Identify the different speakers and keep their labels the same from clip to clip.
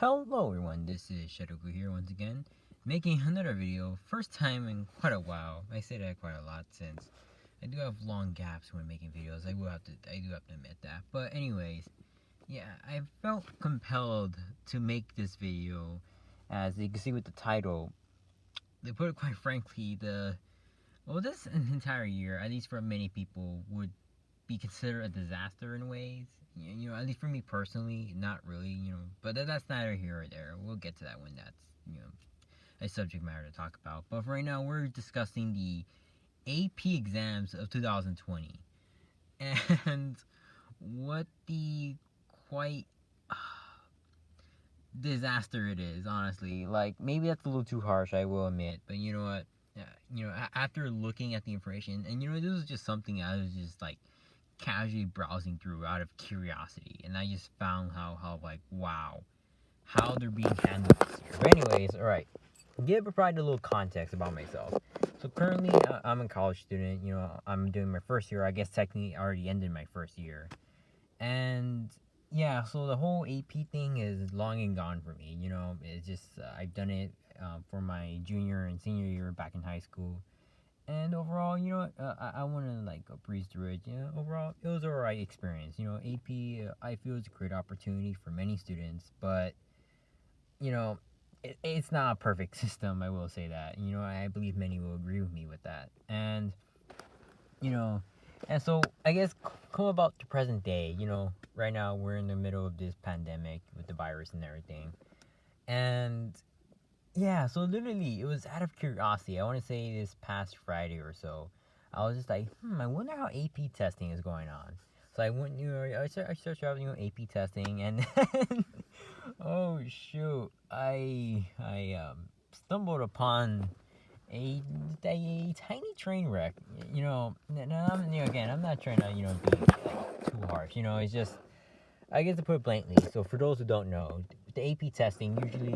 Speaker 1: Hello everyone, this is Shadoko here once again, making another video. First time in quite a while. I say that quite a lot since I do have long gaps when making videos. I do have to admit that. But anyways, yeah, I felt compelled to make this video, as you can see with the title. To put it quite frankly, this entire year, at least for many people, would be considered a disaster in ways. At least for me personally, not really. But that's neither here or there. We'll get to that when that's a subject matter to talk about. But for right now, we're discussing the AP exams of 2020 and what the quite disaster it is. Honestly, like maybe that's a little too harsh. I will admit, but you know what? After looking at the information, and this was just something I was just like casually browsing through out of curiosity, and I just found how like wow, how they're being handled this year. But anyways, all right, provide a little context about myself. So currently, I'm a college student. I'm doing my first year. I guess technically, I already ended my first year, and yeah, so the whole AP thing is long and gone for me. It's just I've done it for my junior and senior year back in high school. And overall, I want to like breeze through it. Overall, it was a alright experience. AP, I feel is a great opportunity for many students, but it's not a perfect system. I will say that. I believe many will agree with me with that. And you know, and so I guess come about the present day. Right now we're in the middle of this pandemic with the virus and everything, and yeah, so literally, it was out of curiosity. I want to say this past Friday or so, I was just like, I wonder how AP testing is going on. So I went, I searched out, AP testing, and then, oh shoot, I stumbled upon a tiny train wreck. Again, I'm not trying to, be like too harsh. It's just, I guess to put it blankly. So for those who don't know, the AP testing usually,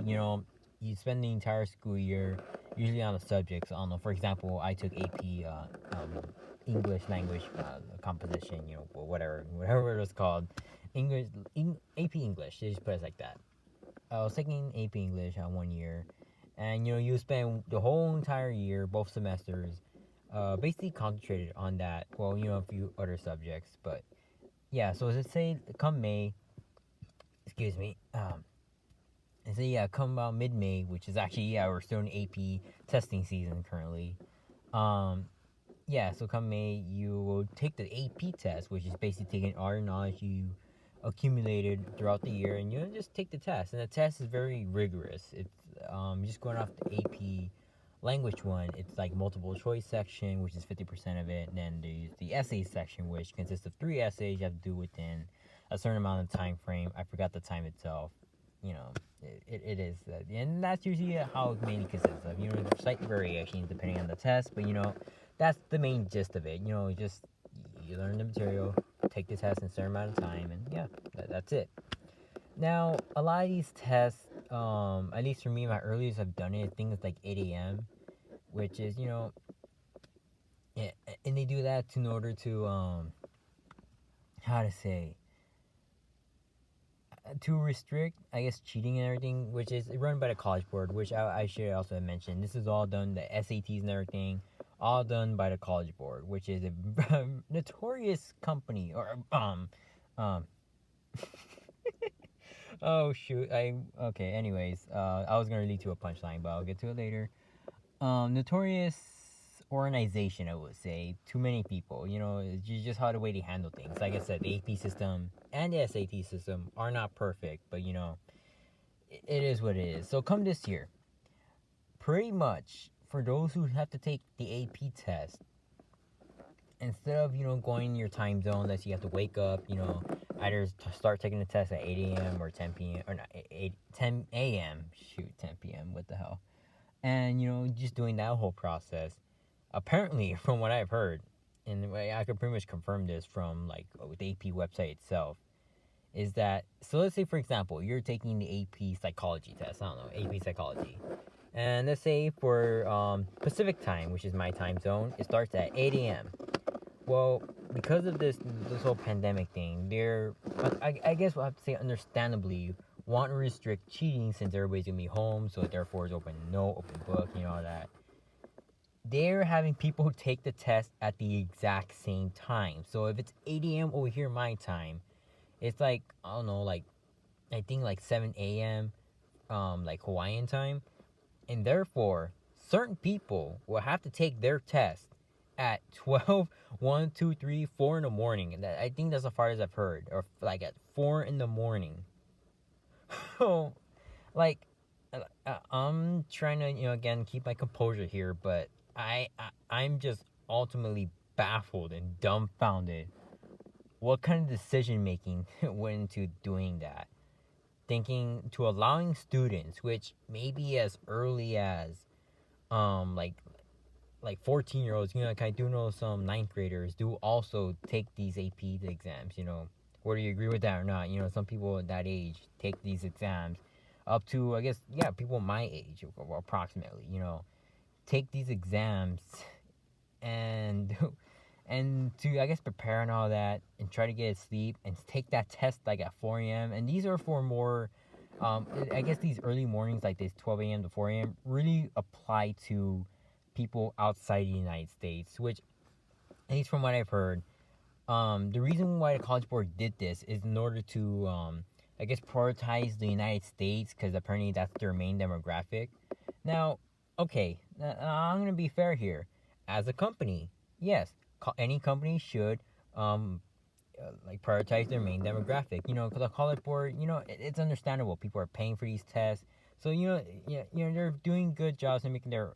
Speaker 1: you spend the entire school year usually on the subjects. I don't know. For example, I took AP English language composition. Whatever it was called, AP English. They just put it like that. I was taking AP English on 1 year, and you spend the whole entire year, both semesters, basically concentrated on that. Well, a few other subjects, but yeah. So let's say come May, excuse me. And so yeah, come about mid-May, which is actually we're still in AP testing season currently. So come May, you will take the AP test, which is basically taking all your knowledge you accumulated throughout the year, and you just take the test. And the test is very rigorous. It's just going off the AP language one. It's like multiple choice section, which is 50% of it, and then there's the essay section, which consists of 3 essays you have to do within a certain amount of time frame. I forgot the time itself. It is, and that's usually how it mainly consists of. Slight variations depending on the test, but that's the main gist of it. Just you learn the material, take the test in a certain amount of time, and that's it. Now, a lot of these tests, at least for me, my earliest I've done it, I think it's like 8 a.m., which is yeah, and they do that in order to how to say, to restrict, I guess, cheating and everything, which is run by the college board, which I should also mention. This is all done, the SATs and everything, all done by the college board, which is a notorious company, or oh shoot, okay. Anyways, I was gonna lead to a punchline, but I'll get to it later. Notorious organization, I would say. Too many people. It's just how the way they handle things. Like I said, the AP system and the SAT system are not perfect, but it is what it is. So come this year, pretty much for those who have to take the AP test, instead of going your time zone, that you have to wake up, either start taking the test at 8 a.m. or 10 p.m. or not 10 a.m. Shoot, 10 p.m. What the hell? And just doing that whole process. Apparently, from what I've heard, and I can pretty much confirm this from like the AP website itself, is that, so let's say for example you're taking the AP psychology test. I don't know, AP psychology, and let's say for Pacific time, which is my time zone, it starts at 8 a.m. Well, because of this whole pandemic thing, I guess we'll have to say understandably, want to restrict cheating since everybody's gonna be home, so therefore it's open book, all that. They're having people take the test at the exact same time. So if it's 8 a.m. over here my time, it's like, I don't know, like I think like 7 a.m. Like Hawaiian time, and therefore certain people will have to take their test at 12, 1, 2, 3, 4 in the morning. And I think that's as far as I've heard, or like at 4 in the morning. So, like, I'm trying to, again, keep my composure here, but I'm just ultimately baffled and dumbfounded. What kind of decision making went into doing that? Thinking to allowing students, which maybe as early as like 14-year-olds, like I do know some ninth graders do also take these AP exams, whether you agree with that or not. Some people at that age take these exams up to, I guess, yeah, people my age, approximately, take these exams and and to, I guess, prepare and all that and try to get sleep and take that test like at 4 a.m. And these are for more, I guess these early mornings, like this 12 a.m. to 4 a.m., really apply to people outside the United States, which, at least from what I've heard, the reason why the College Board did this is in order to, I guess, prioritize the United States, because apparently that's their main demographic. Now, okay, I'm going to be fair here. As a company, yes, any company should, like, prioritize their main demographic. Because the College Board, it's understandable. People are paying for these tests. So, they're doing good jobs and making their,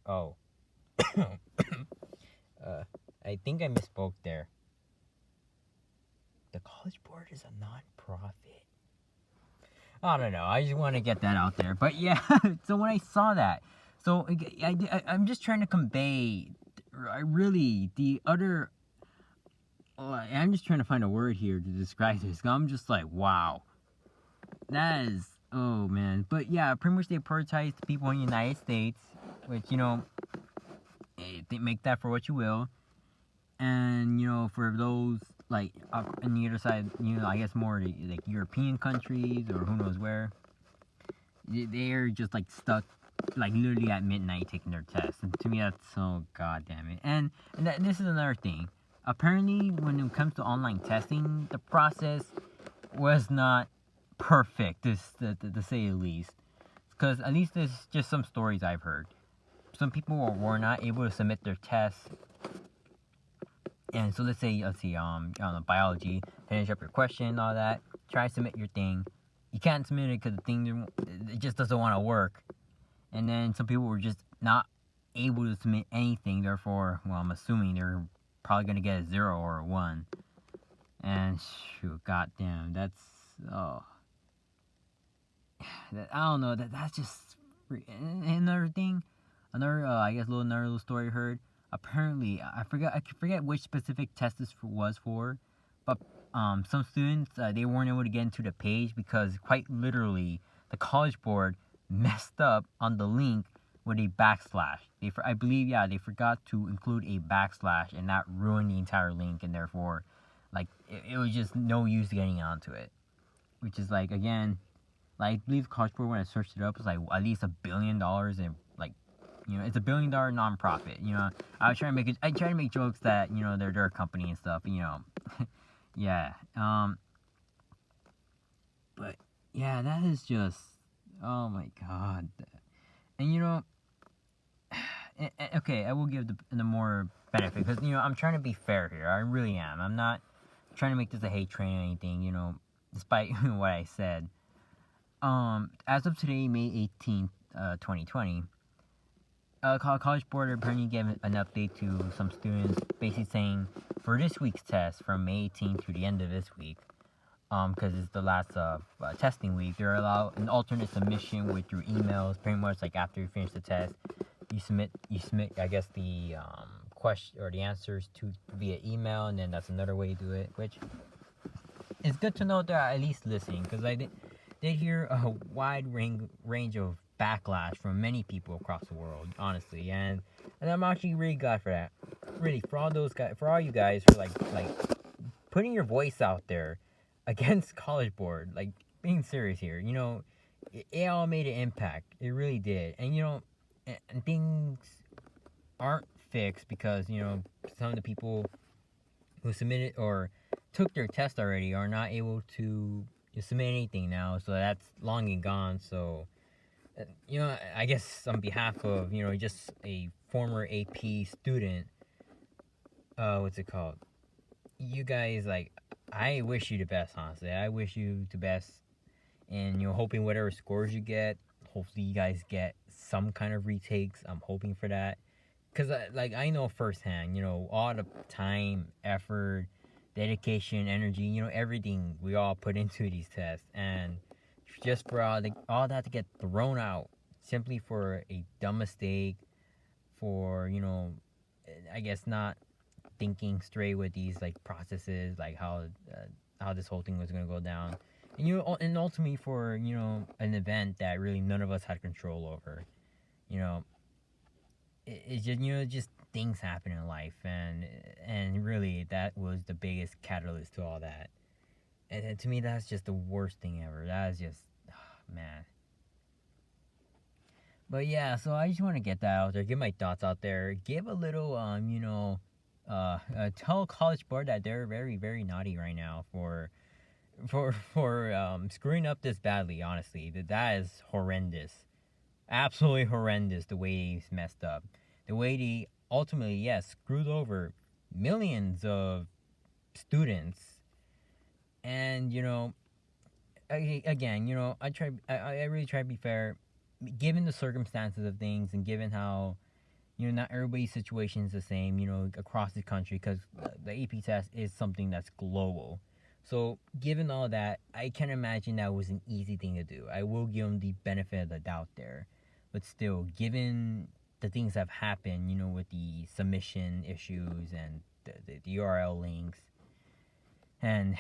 Speaker 1: I think I misspoke there. The College Board is a non-profit. I don't know. I just want to get that out there. But yeah, so when I saw that, so I'm just trying to convey, really, the other. I'm just trying to find a word here to describe this. I'm just like, wow. That is, oh man. But yeah, pretty much they prioritize the people in the United States, which, they make that for what you will. And, for those, like, on the other side, I guess more like European countries or who knows where, they're just like stuck, like literally at midnight taking their tests. And to me, that's so goddamn it. And this is another thing. Apparently, when it comes to online testing, the process was not perfect, to say the least. Because at least there's just some stories I've heard. Some people were not able to submit their tests. And so let's see, I don't know, biology, finish up your question, all that, try to submit your thing. You can't submit it because the thing, it just doesn't want to work. And then some people were just not able to submit anything, therefore, well, I'm assuming they're probably going to get a 0 or a 1. And shoot, goddamn, that's, I don't know, that's just, another thing, I guess, another little story I heard. Apparently, I forget which specific test this was for, but some students, they weren't able to get into the page because quite literally the College Board messed up on the link with a backslash. I believe, they forgot to include a backslash, and that ruined the entire link, and therefore, like, it was just no use getting onto it. Which is, like, again, like, I believe College Board, when I searched it up, was like at least $1 billion in, like, it's $1 billion nonprofit. I try to make jokes that, they're a company and stuff. Yeah. But yeah, that is just, oh my god. And okay, I will give the more benefit because I'm trying to be fair here. I really am. I'm not trying to make this a hate train or anything. Despite what I said. As of today, May 18th, 2020. College Board apparently gave an update to some students, basically saying for this week's test, from May 18th to the end of this week, because it's the last testing week, they're allowed an alternate submission with your emails. Pretty much like after you finish the test, you submit, I guess, the question or the answers to via email, and then that's another way to do it. Which is good to know they're at least listening, because I did hear a wide range of backlash from many people across the world, honestly, and I'm actually really glad for that. Really, for all those guys, for all you guys, for like putting your voice out there against College Board, like being serious here. it all made an impact. It really did. And and things aren't fixed because some of the people who submitted or took their test already are not able to submit anything now. So that's long and gone. So I guess on behalf of just a former AP student, what's it called? You guys, like, I wish you the best. Honestly, I wish you the best, and hoping whatever scores you get, hopefully you guys get some kind of retakes. I'm hoping for that, because I know firsthand, all the time, effort, dedication, energy, everything we all put into these tests, and just for all that to get thrown out simply for a dumb mistake, for I guess not thinking straight with these like processes, like how this whole thing was gonna go down, and ultimately for an event that really none of us had control over. You know, it's just just things happen in life, and really that was the biggest catalyst to all that. And to me, that's just the worst thing ever. That is just, man. But yeah, so I just want to get that out there, get my thoughts out there, give a little, tell college board that they're very, very naughty right now for screwing up this badly. Honestly, that is horrendous, absolutely horrendous. The way he's messed up, the way he ultimately, yes, screwed over millions of students, and again, I really try to be fair, given the circumstances of things, and given how not everybody's situation is the same, across the country, because the AP test is something that's global. So given all that, I can imagine that was an easy thing to do. I will give them the benefit of the doubt there, but still, given the things that have happened, with the submission issues and the URL links, and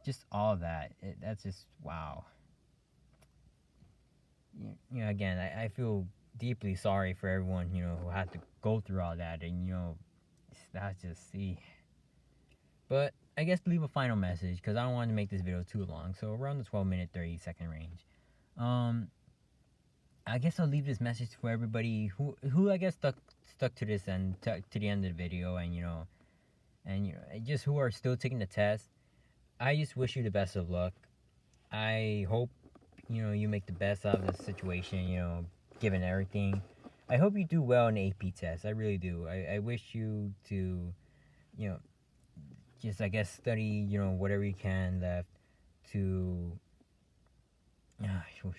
Speaker 1: just all of that, that's just wow. Again, I feel deeply sorry for everyone who had to go through all that, and that's just see. But I guess leave a final message, because I don't want to make this video too long, so around the 12-minute 30-second range. I guess I'll leave this message for everybody who I guess stuck to this and to the end of the video, and just who are still taking the test. I just wish you the best of luck. I hope you make the best out of the situation, given everything. I hope you do well in the AP test. I really do. I wish you to, just, I guess, study, whatever you can left to,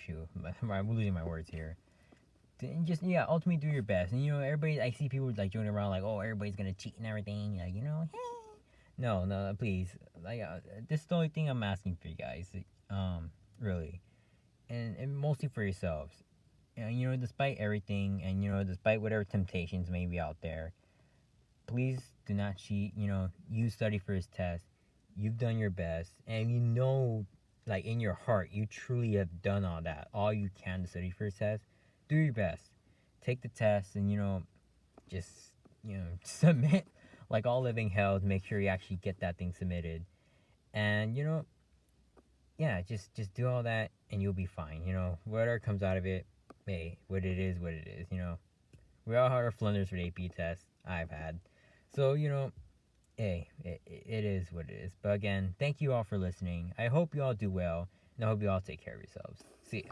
Speaker 1: shoot, I'm losing my words here. And just, ultimately do your best. And, everybody, I see people, like, joking around, like, oh, everybody's gonna cheat and everything, like, no, please. Like, this is the only thing I'm asking for you guys, really. And mostly for yourselves. And, despite everything, and, despite whatever temptations may be out there, please do not cheat. You study for this test. You've done your best. And like, in your heart, you truly have done all you can to study for this test. Do your best. Take the test, and, just, submit like all living hell to make sure you actually get that thing submitted. And, just do all that, and you'll be fine. Whatever comes out of it, hey, what it is, we all have our flunders for the AP test. I've had. So, hey, it is what it is. But again, thank you all for listening. I hope you all do well, and I hope you all take care of yourselves. See ya.